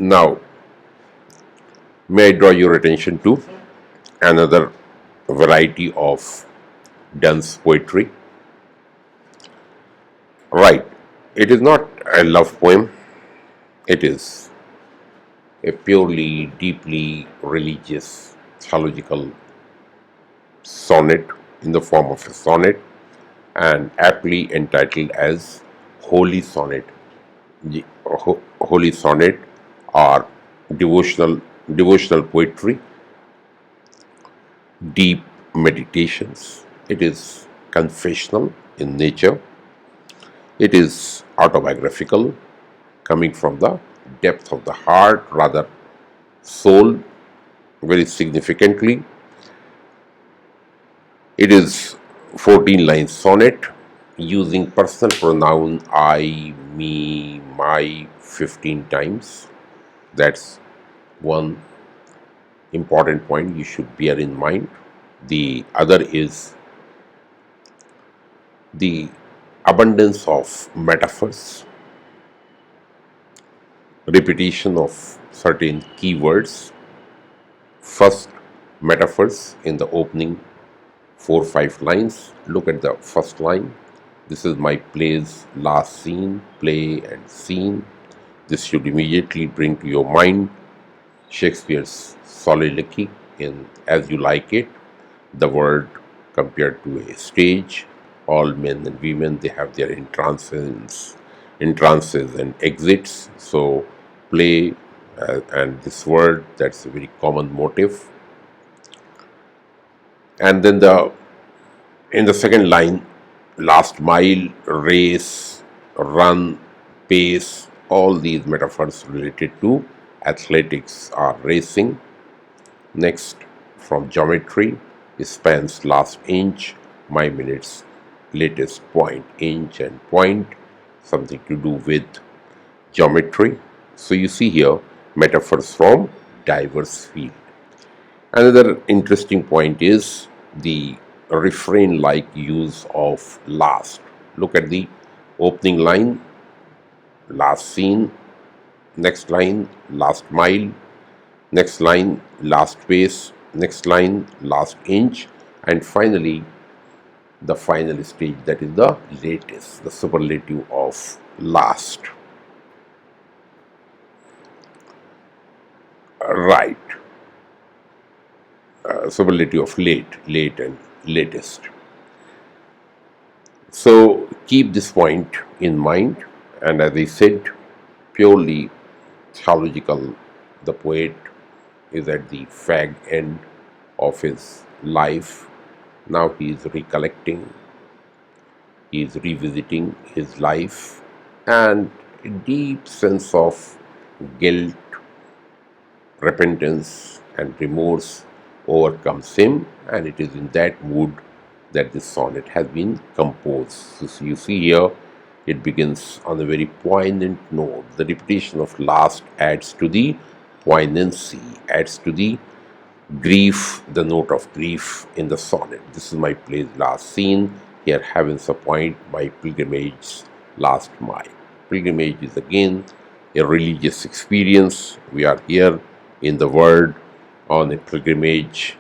Now, may I draw your attention to another variety of Donne's poetry? Right, it is not a love poem, it is a purely, deeply religious, theological sonnet in the form of a sonnet and aptly entitled as Holy Sonnet. Holy Sonnet or devotional poetry, deep meditations. It is confessional in nature. It is autobiographical, coming from the depth of the heart, rather soul, very significantly. It is 14 line sonnet using personal pronoun I, me, my 15 times. That's one important point you should bear in mind. The other is the abundance of metaphors, repetition of certain keywords. First, metaphors in the opening 4-5 lines. Look at the first line. This is my play's last scene, play and scene. This should immediately bring to your mind Shakespeare's soliloquy in As You Like It. The world compared to a stage. All men and women, they have their entrances and exits. So play and this word, that's a very common motive. And then in the second line, last mile, race, run, pace, all these metaphors related to athletics or racing. Next, from geometry, spans last inch, my minutes latest point, inch and point, something to do with geometry. So you see here metaphors from diverse field. Another interesting point is the refrain-like use of last. Look at the opening line, last scene, next line, last mile, next line, last pace, next line, last inch, and finally the final stage, that is the latest, the superlative of last. Right. Superlative of late and latest. So keep this point in mind, and as I said, purely theological, the poet is at the fag end of his life. Now he is recollecting, he is revisiting his life, and a deep sense of guilt, repentance, and remorse overcomes him, and it is in that mood that this sonnet has been composed. So you see here, it begins on a very poignant note. The repetition of last adds to the poignancy, adds to the grief, the note of grief in the sonnet. This is my play's last scene. Here heavens appoint my pilgrimage last mile. Pilgrimage is again a religious experience. We are here in the world on a pilgrimage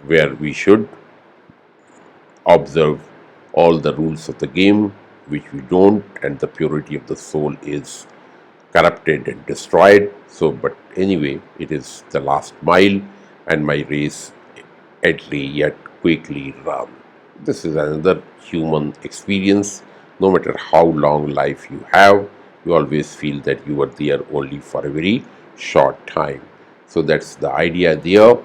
where we should observe all the rules of the game, which we don't, and the purity of the soul is corrupted and destroyed. So, but anyway, it is the last mile, and my race idly yet quickly run. This is another human experience. No matter how long life you have, you always feel that you were there only for a very short time. So that's the idea there.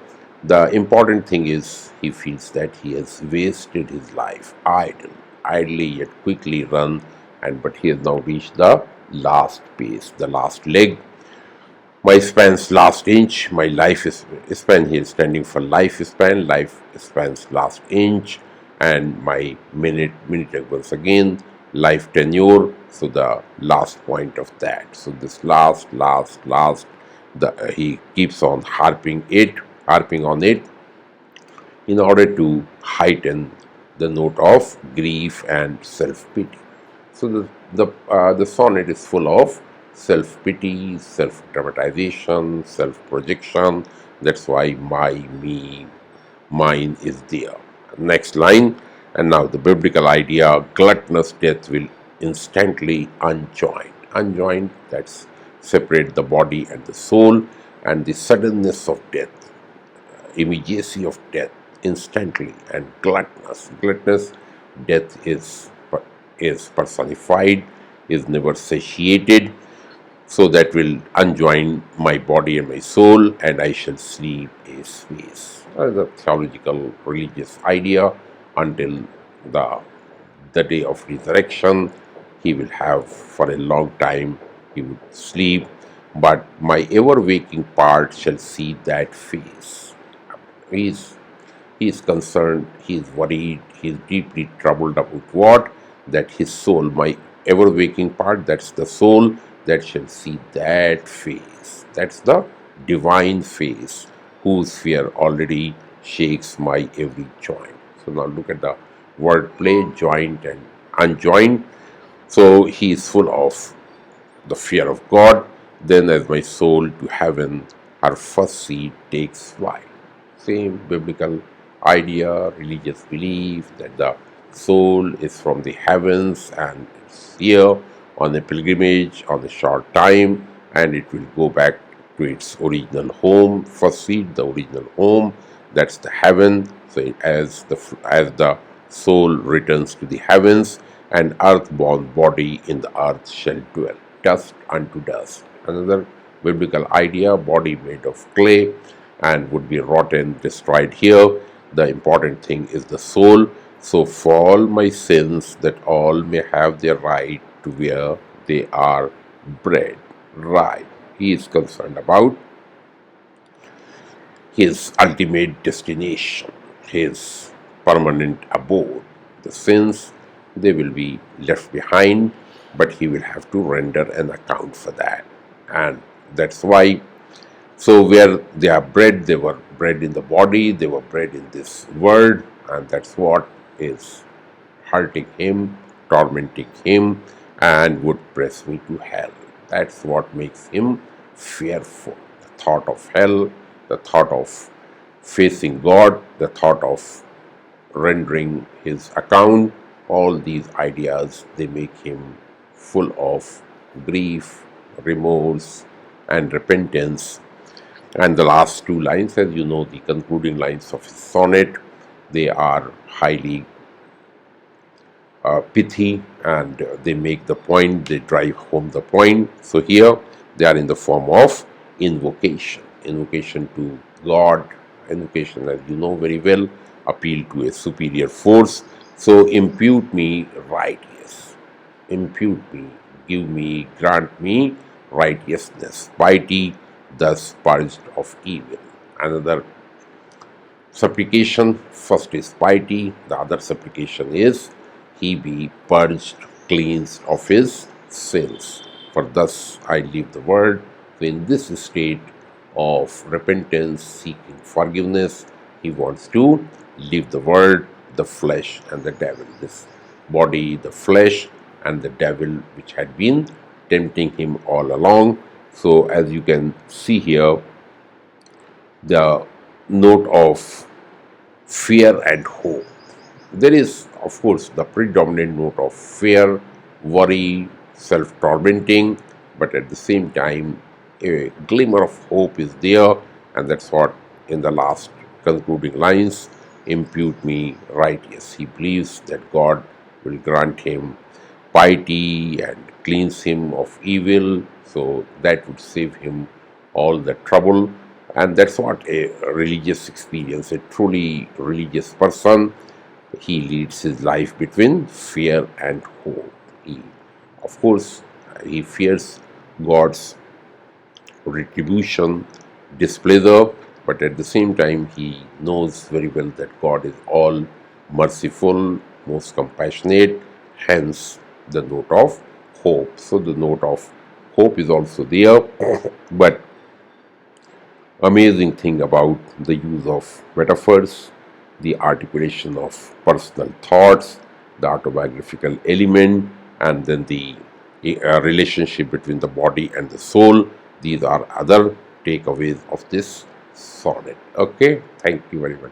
The important thing is he feels that he has wasted his life idly yet quickly run, and but he has now reached the last pace, the last leg. My span's last inch, my life is span here standing for life spans last inch, and my minute once again, life tenure, so the last point of that. So this last, he keeps on harping on it in order to heighten the note of grief and self-pity. So the sonnet is full of self-pity, self-dramatization, self-projection. That's why my, me, mine is there. Next line, and now the biblical idea, gluttonous death will instantly unjoin. Unjoined, that's separate the body and the soul, and the suddenness of death, immediacy of death, instantly, and gluttonous. Gluttonous, death is personified, is never satiated, so that will unjoin my body and my soul, and I shall sleep a space. The theological religious idea until the the day of resurrection. He will have for a long time, he would sleep, but my ever waking part shall see that face. He is he is concerned, he is worried, he is deeply troubled about what? That his soul, my ever waking part, that's the soul that shall see that face. That's the divine face whose fear already shakes my every joint. So now look at the word play, joint and unjoined. So he is full of the fear of God. Then, as my soul to heaven, her first seed takes flight. Same biblical idea, religious belief that the soul is from the heavens and it's here on a pilgrimage on a short time, and it will go back to its original home. First seed, the original home, that's the heaven. So as the soul returns to the heavens, an earth-born body in the earth shall dwell, dust unto dust. Another biblical idea, body made of clay and would be rotten, destroyed here. The important thing is the soul. So fall my sins, that all may have their right to where they are bred. Right. He is concerned about his ultimate destination, his permanent abode. The sins, they will be left behind, but he will have to render an account for that. And that's why, so where they are bred, they were bred in the body, they were bred in this world, and that's what is hurting him, tormenting him, and would press me to hell. That's what makes him fearful. The thought of hell, the thought of facing God, the thought of rendering his account, all these ideas, they make him full of grief, remorse, and repentance. And the last two lines, as you know, the concluding lines of his sonnet, they are highly pithy, and they make the point, they drive home the point. So here they are in the form of invocation, invocation to God, invocation, as you know very well, appeal to a superior force. So impute me righteous, impute me, give me, grant me righteousness, piety, thus purged of evil. Another supplication, first is piety, the other supplication is he be purged, cleansed of his sins. For thus I leave the world. So in this state of repentance, seeking forgiveness, he wants to leave the world, the flesh and the devil. This body, the flesh and the devil, which had been tempting him all along. So as you can see here, the note of fear and hope. There is, of course, the predominant note of fear, worry, self-tormenting, but at the same time, a glimmer of hope is there, and that's what in the last concluding lines, impute me righteous. He believes that God will grant him piety and cleanse him of evil, so that would save him all the trouble. And that's what a religious experience, a truly religious person, he leads his life between fear and hope. Of course, he fears God's retribution, displeasure, but at the same time, he knows very well that God is all merciful, most compassionate, hence the note of hope. So the note of hope is also there, but amazing thing about the use of metaphors, the articulation of personal thoughts, the autobiographical element, and then the a relationship between the body and the soul. These are other takeaways of this sonnet. Okay, thank you very much.